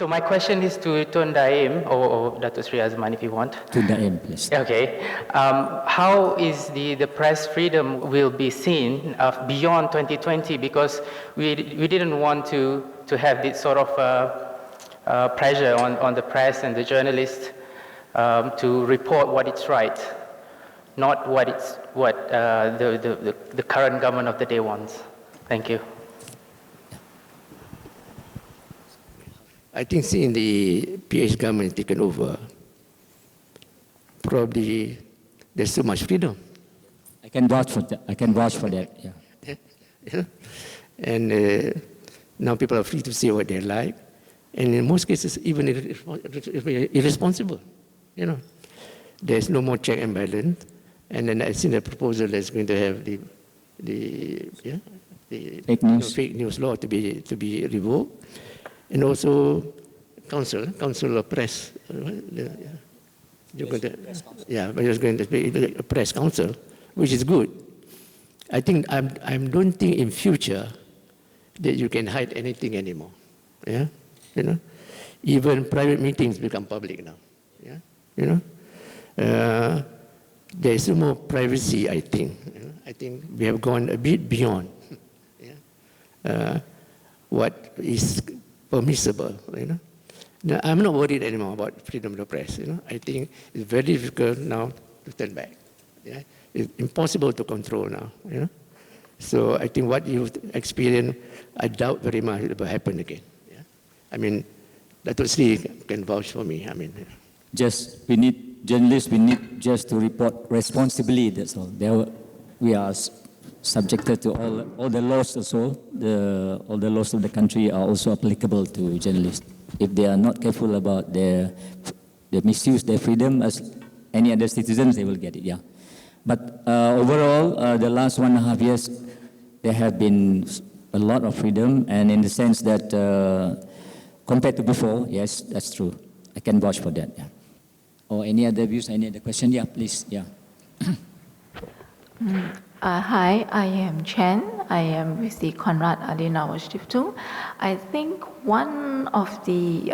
So my question is to Tun Daim, or Datuk Sri Azman if you want. Tun Daim, please. Okay. How is the press freedom will be seen beyond 2020? Because we didn't want to have this sort of pressure on the press and the journalists to report what it's right, not what the current government of the day wants. Thank you. I think seeing the PH government taken over, probably there's so much freedom. I can vouch for that. I can vouch for that. Yeah. Yeah. And now people are free to say what they like, and in most cases, even irresponsible. You know, there's no more check and balance. And then I seen a proposal that's going to have the fake news law to be revoked. And also, council of press. You're going to, yeah, but there's going to be a press council, which is good. I think I don't think in future that you can hide anything anymore. Yeah, you know, even private meetings become public now. Yeah, you know, there is more privacy. I think. You know? I think we have gone a bit beyond. Yeah, what is permissible, you know. Now, I'm not worried anymore about freedom of the press, you know. I think it's very difficult now to turn back. Yeah? It's impossible to control now, you know. So I think what you've experienced, I doubt very much it will happen again. Yeah? I mean, Datuk Sri can vouch for me. I mean, yeah. Just, we need journalists, we need just to report responsibly, that's all. We are subjected to all the laws also. All the laws of the country are also applicable to journalists. If they are not careful about their misuse their freedom as any other citizens, they will get it. Yeah. But overall, the last 1.5 years, there have been a lot of freedom, and in the sense that compared to before, yes, that's true. I can vouch for that. Yeah. Or any other views? Any other question? Yeah, please. Yeah. Hi, I am Chen. I am with the Konrad Adenauer Stiftung. I think one of the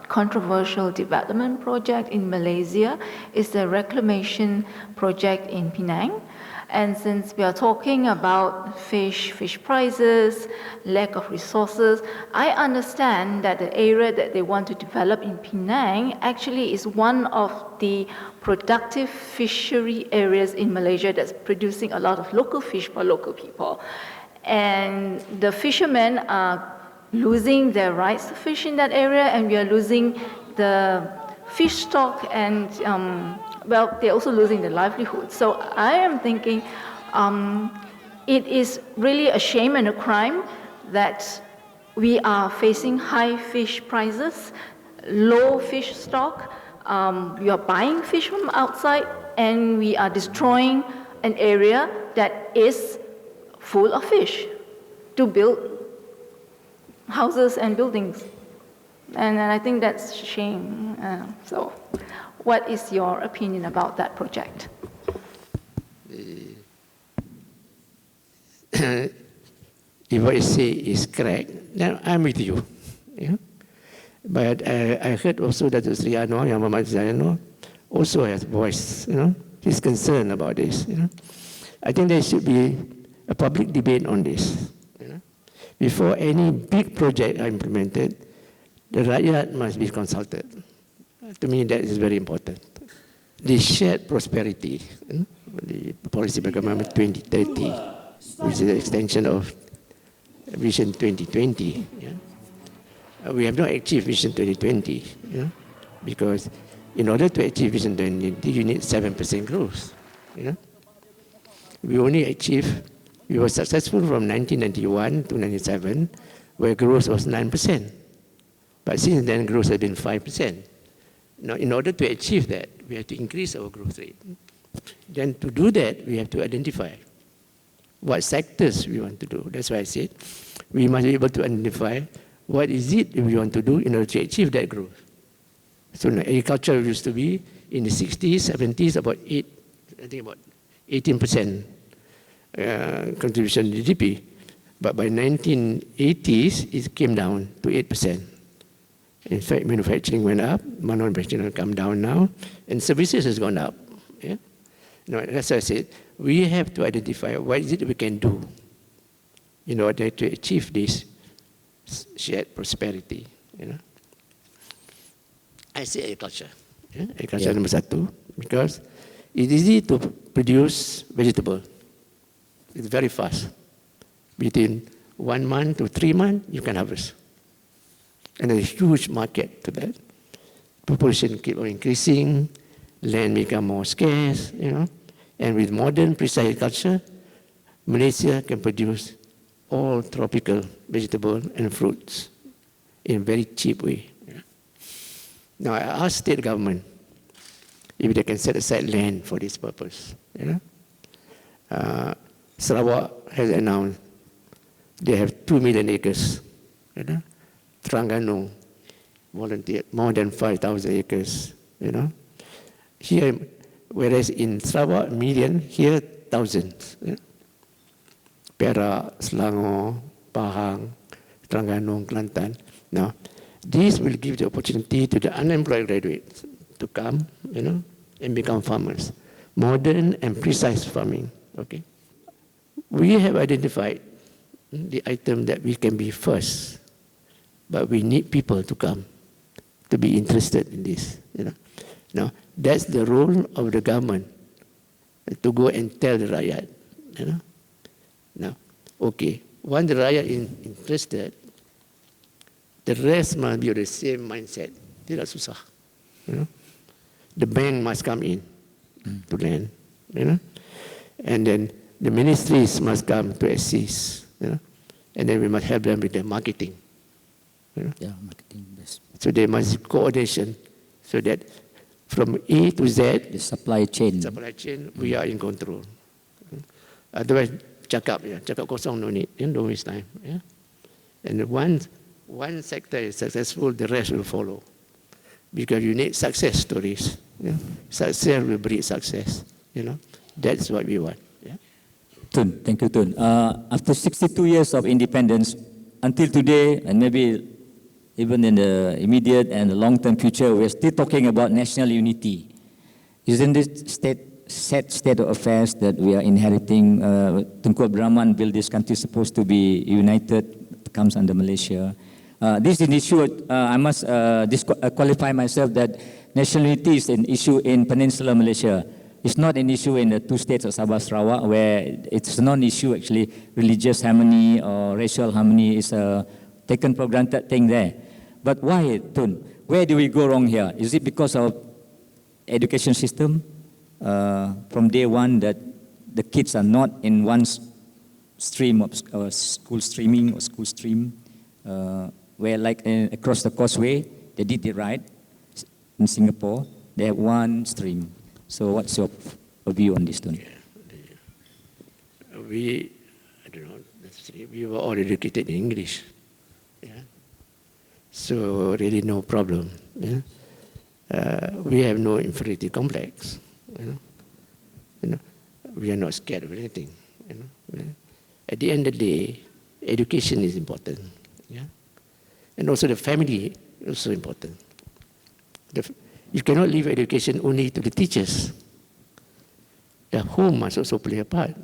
controversial development project in Malaysia is the reclamation project in Penang. And since we are talking about fish prices, lack of resources, I understand that the area that they want to develop in Penang actually is one of the productive fishery areas in Malaysia that's producing a lot of local fish for local people. And the fishermen are losing their rights to fish in that area, and we are losing the fish stock, and well, they're also losing their livelihood. So I am thinking it is really a shame and a crime that we are facing high fish prices, low fish stock. We are buying fish from outside, and we are destroying an area that is full of fish to build houses and buildings. And I think that's a shame. So what is your opinion about that project? If what you say is correct, then I'm with you. Yeah? But I heard also that Sri Anwar, Yang Muhammad Zainul, also has voiced, you know, his concern about this. You know? I think there should be a public debate on this. You know? Before any big project are implemented, the Rakyat must be consulted. To me, that is very important. The shared prosperity, you know, the policy by government 2030, which is the extension of Vision 2020. Yeah? We have not achieved Vision 2020, you know, because in order to achieve Vision 2020, you need 7% growth. You know? We were successful from 1991 to 97, where growth was 9%. But since then, growth has been 5%. Now, in order to achieve that, we have to increase our growth rate. Then to do that, we have to identify what sectors we want to do. That's why I said we must be able to identify what is it we want to do in order to achieve that growth. So agriculture used to be in the 60s, 70s, about 18% contribution to GDP. But by 1980s, it came down to 8%. In fact, manufacturing went up, manufacturing come down now, and services has gone up. Yeah? That's why I said, we have to identify what is it we can do in order to achieve this shared prosperity. I say agriculture. Agriculture number satu, because it's easy to produce vegetable. It's very fast. Between 1 month to 3 months, you can harvest. And there's a huge market to that. Population keep on increasing, land become more scarce, And with modern precise agriculture, Malaysia can produce all tropical vegetables and fruits in a very cheap way. Now I asked state government if they can set aside land for this purpose. Sarawak has announced they have 2 million acres. Terengganu volunteered more than 5,000 acres. Here, whereas in Sarawak, million, here thousands. Perak, Selangor, Pahang, Terengganu, Kelantan. Now, this will give the opportunity to the unemployed graduates to come, and become farmers. Modern and precise farming. Okay. We have identified the item that we can be first, but we need people to come, to be interested in this. Now, that's the role of the government, to go and tell the Rakyat. Now, okay, once the Rakyat is interested, the rest must be of the same mindset. Tidak susah. The bank must come in to lend. And then the ministries must come to assist. And then we must help them with the marketing. Yeah, marketing, yes. So there must be coordination so that from A to Z, The supply chain. we are in control. Otherwise, cakap kosong, no need, don't waste time. And once one sector is successful, the rest will follow. Because you need success stories. Success will breed success. That's what we want. Tun, thank you, Tun. After 62 years of independence, until today, and maybe even in the immediate and the long-term future, we're still talking about national unity. Isn't this sad state of affairs that we are inheriting? Tunku Abdul Rahman built this country supposed to be united, comes under Malaysia. This is an issue, I must qualify myself that national unity is an issue in Peninsular Malaysia. It's not an issue in the two states of Sabah Sarawak, where it's a non-issue actually. Religious harmony or racial harmony is a taken for granted thing there. But why, Tun? Where do we go wrong here? Is it because of education system? From day one that the kids are not in one stream of school streaming or school stream, where like across the causeway, they did it right. In Singapore, they have one stream. So what's your view on this, Tun? We were all educated in English. So really no problem. We have no inferiority complex. We are not scared of anything. At the end of the day, education is important. And also the family is also important. You cannot leave education only to the teachers. The home must also play a part.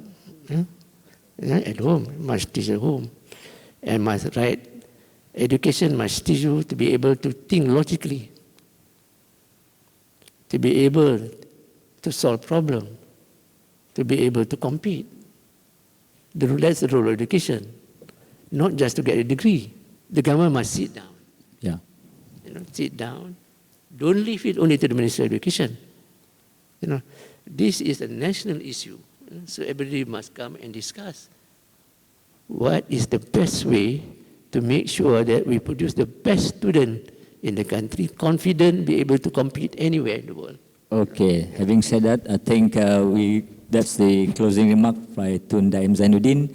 At home, must teach at home. And must write. Education must teach you to be able to think logically. To be able to solve problems. To be able to compete. That's the role of education. Not just to get a degree. The government must sit down. Yeah. Sit down. Don't leave it only to the Ministry of Education. This is a national issue. So everybody must come and discuss what is the best way to make sure that we produce the best student in the country, confident, be able to compete anywhere in the world. Okay, having said that, I think that's the closing remark by Tun Daim Zainuddin.